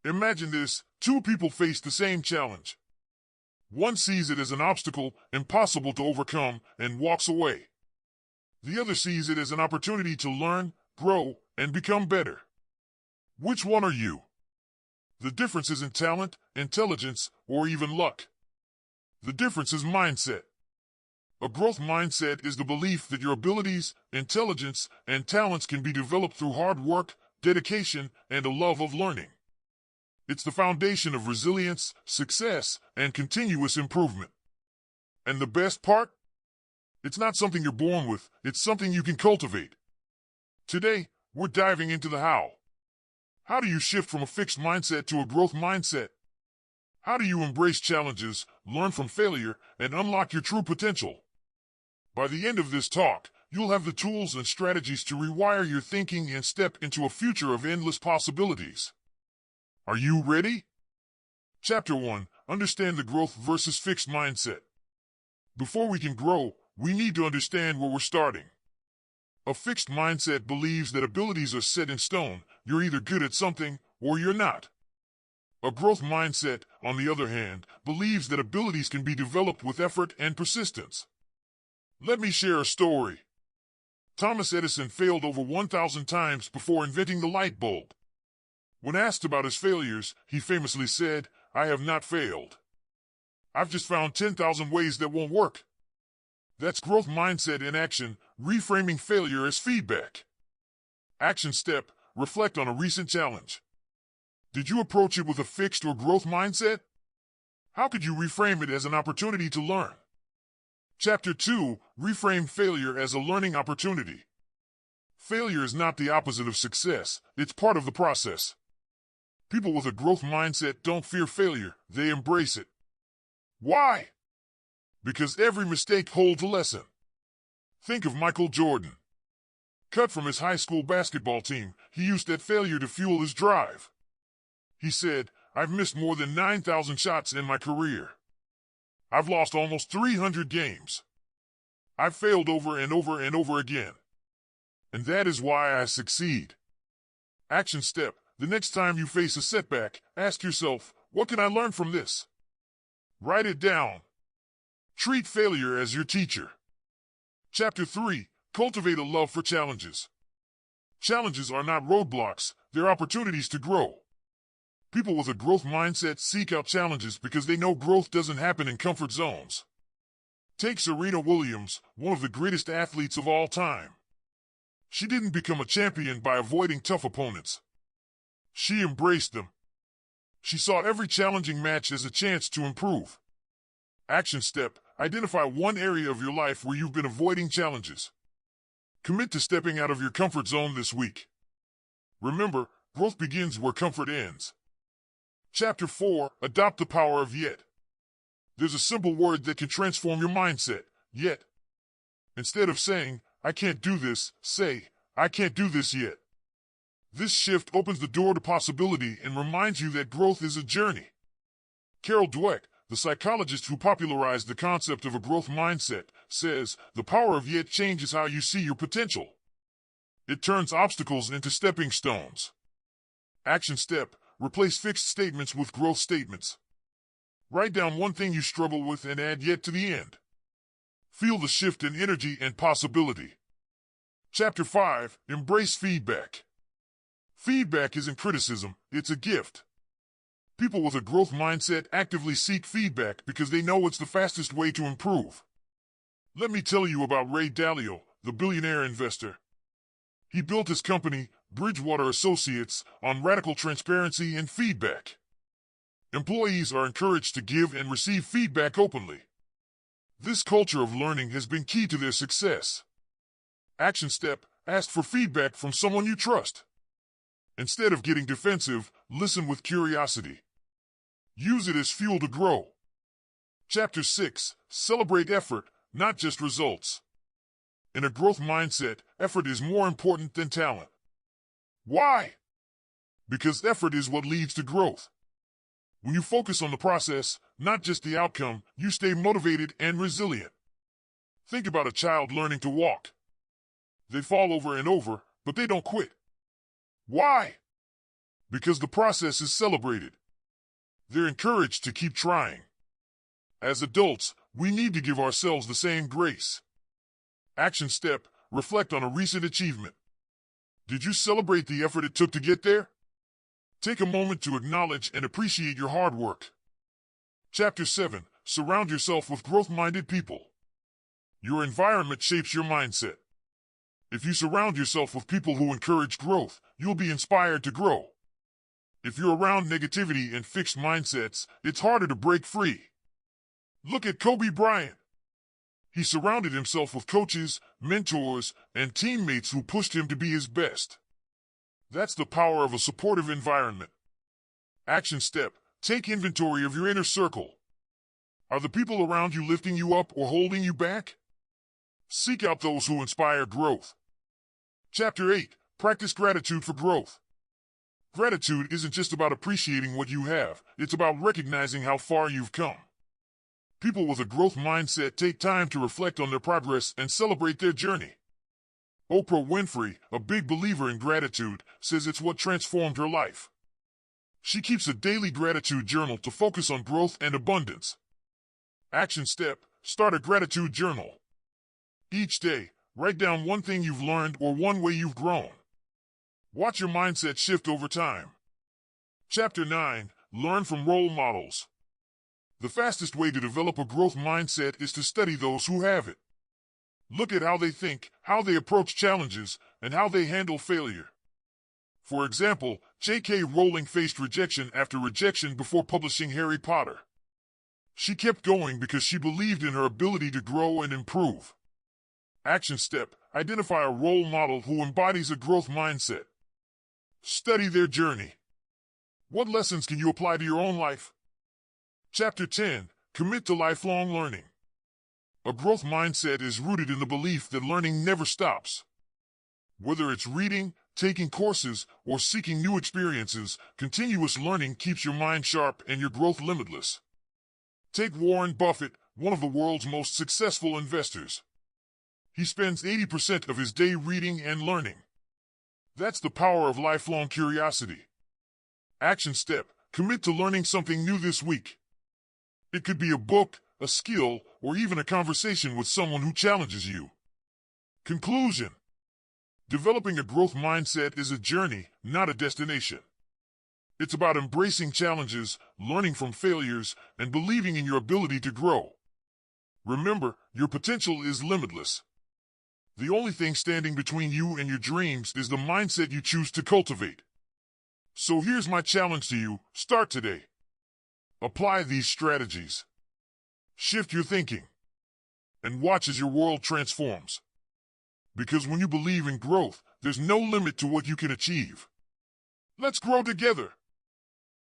Imagine this, two people face the same challenge. One sees it as an obstacle impossible to overcome and walks away. The other sees it as an opportunity to learn, grow, and become better. Which one are you? The difference isn't talent, intelligence, or even luck. The difference is mindset. A growth mindset is the belief that your abilities, intelligence, and talents can be developed through hard work, dedication, and a love of learning. It's the foundation of resilience, success, and continuous improvement. And the best part? It's not something you're born with, it's something you can cultivate. Today, we're diving into the how. How do you shift from a fixed mindset to a growth mindset? How do you embrace challenges, learn from failure, and unlock your true potential? By the end of this talk, you'll have the tools and strategies to rewire your thinking and step into a future of endless possibilities. Are you ready? Chapter 1. Understand the growth versus fixed mindset. Before we can grow, we need to understand where we're starting. A fixed mindset believes that abilities are set in stone. You're either good at something or you're not. A growth mindset, on the other hand, believes that abilities can be developed with effort and persistence. Let me share a story. Thomas Edison failed over 1,000 times before inventing the light bulb. When asked about his failures, he famously said, "I have not failed. I've just found 10,000 ways that won't work." That's growth mindset in action, reframing failure as feedback. Action step, reflect on a recent challenge. Did you approach it with a fixed or growth mindset? How could you reframe it as an opportunity to learn? Chapter 2, reframe failure as a learning opportunity. Failure is not the opposite of success, it's part of the process. People with a growth mindset don't fear failure, they embrace it. Why? Because every mistake holds a lesson. Think of Michael Jordan. Cut from his high school basketball team, he used that failure to fuel his drive. He said, "I've missed more than 9,000 shots in my career. I've lost almost 300 games. I've failed over and over and over again. And that is why I succeed." Action step. The next time you face a setback, ask yourself, what can I learn from this? Write it down. Treat failure as your teacher. Chapter 3. Cultivate a love for challenges. Challenges are not roadblocks, they're opportunities to grow. People with a growth mindset seek out challenges because they know growth doesn't happen in comfort zones. Take Serena Williams, one of the greatest athletes of all time. She didn't become a champion by avoiding tough opponents. She embraced them. She saw every challenging match as a chance to improve. Action step. Identify one area of your life where you've been avoiding challenges. Commit to stepping out of your comfort zone this week. Remember, growth begins where comfort ends. Chapter 4. Adopt the power of yet. There's a simple word that can transform your mindset, yet. Instead of saying, "I can't do this," say, "I can't do this yet." This shift opens the door to possibility and reminds you that growth is a journey. Carol Dweck, the psychologist who popularized the concept of a growth mindset, says, "The power of yet changes how you see your potential. It turns obstacles into stepping stones." Action step. Replace fixed statements with growth statements. Write down one thing you struggle with and add yet to the end. Feel the shift in energy and possibility. Chapter 5. Embrace feedback. Feedback isn't criticism, it's a gift. People with a growth mindset actively seek feedback because they know it's the fastest way to improve. Let me tell you about Ray Dalio, the billionaire investor. He built his company, Bridgewater Associates, on radical transparency and feedback. Employees are encouraged to give and receive feedback openly. This culture of learning has been key to their success. Action step. Ask for feedback from someone you trust. Instead of getting defensive, listen with curiosity. Use it as fuel to grow. Chapter 6. Celebrate effort, not just results. In a growth mindset, effort is more important than talent. Why? Because effort is what leads to growth. When you focus on the process, not just the outcome, you stay motivated and resilient. Think about a child learning to walk. They fall over and over, but they don't quit. Why? because the process is celebrated. They're encouraged to keep trying. As adults, we need to give ourselves the same grace. Action step: reflect on a recent achievement. Did you celebrate the effort it took to get there? Take a moment to acknowledge and appreciate your hard work. Chapter 7. Surround yourself with growth-minded people. Your environment shapes your mindset. If you surround yourself with people who encourage growth, you'll be inspired to grow. If you're around negativity and fixed mindsets, it's harder to break free. Look at Kobe Bryant. He surrounded himself with coaches, mentors, and teammates who pushed him to be his best. That's the power of a supportive environment. Action step: take inventory of your inner circle. Are the people around you lifting you up or holding you back? Seek out those who inspire growth. Chapter 8. Practice gratitude for growth. Gratitude isn't just about appreciating what you have, it's about recognizing how far you've come. People with a growth mindset take time to reflect on their progress and celebrate their journey. Oprah Winfrey, a big believer in gratitude, says it's what transformed her life. She keeps a daily gratitude journal to focus on growth and abundance. Action step: start a gratitude journal. Each day, write down one thing you've learned or one way you've grown. Watch your mindset shift over time. Chapter 9. Learn from role models. The fastest way to develop a growth mindset is to study those who have it. Look at how they think, how they approach challenges, and how they handle failure. For example, J.K. Rowling faced rejection after rejection before publishing Harry Potter. She kept going because she believed in her ability to grow and improve. Action step: identify a role model who embodies a growth mindset. Study their journey. What lessons can you apply to your own life? Chapter 10. Commit to lifelong learning. A growth mindset is rooted in the belief that learning never stops. Whether it's reading, taking courses, or seeking new experiences, continuous learning keeps your mind sharp and your growth limitless. Take Warren Buffett, one of the world's most successful investors. He spends 80% of his day reading and learning. That's the power of lifelong curiosity. Action step: commit to learning something new this week. It could be a book, a skill, or even a conversation with someone who challenges you. Conclusion: developing a growth mindset is a journey, not a destination. It's about embracing challenges, learning from failures, and believing in your ability to grow. Remember, your potential is limitless. The only thing standing between you and your dreams is the mindset you choose to cultivate. So here's my challenge to you: start today. Apply these strategies. Shift your thinking. And watch as your world transforms. Because when you believe in growth, there's no limit to what you can achieve. Let's grow together.